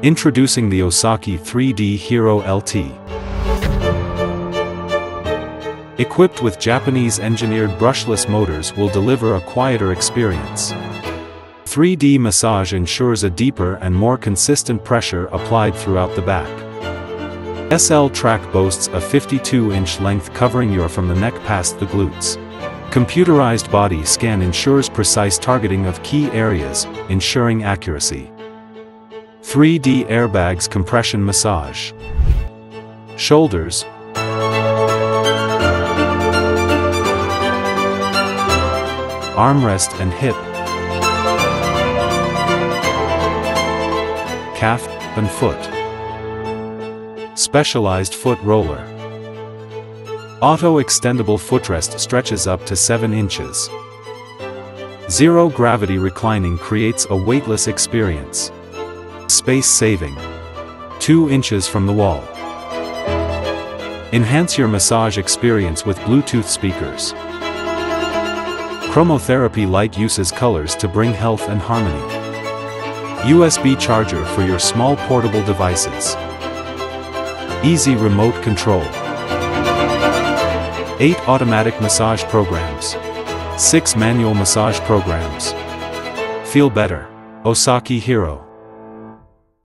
Introducing the Osaki 3D Hero LT. Equipped with Japanese-engineered brushless motors will deliver a quieter experience. 3D massage ensures a deeper and more consistent pressure applied throughout the back. SL track boasts a 52-inch length covering from the neck past the glutes. Computerized body scan ensures precise targeting of key areas, ensuring accuracy. 3D airbags compression massage. Shoulders, armrest and hip, calf and foot. Specialized foot roller. Auto extendable footrest stretches up to 7 inches. Zero gravity reclining creates a weightless experience. Space saving. 2 inches from the wall. Enhance your massage experience with Bluetooth speakers. Chromotherapy light uses colors to bring health and harmony. USB charger for your small portable devices. Easy remote control. 8 automatic massage programs. 6 manual massage programs. Feel better. Osaki Hiro.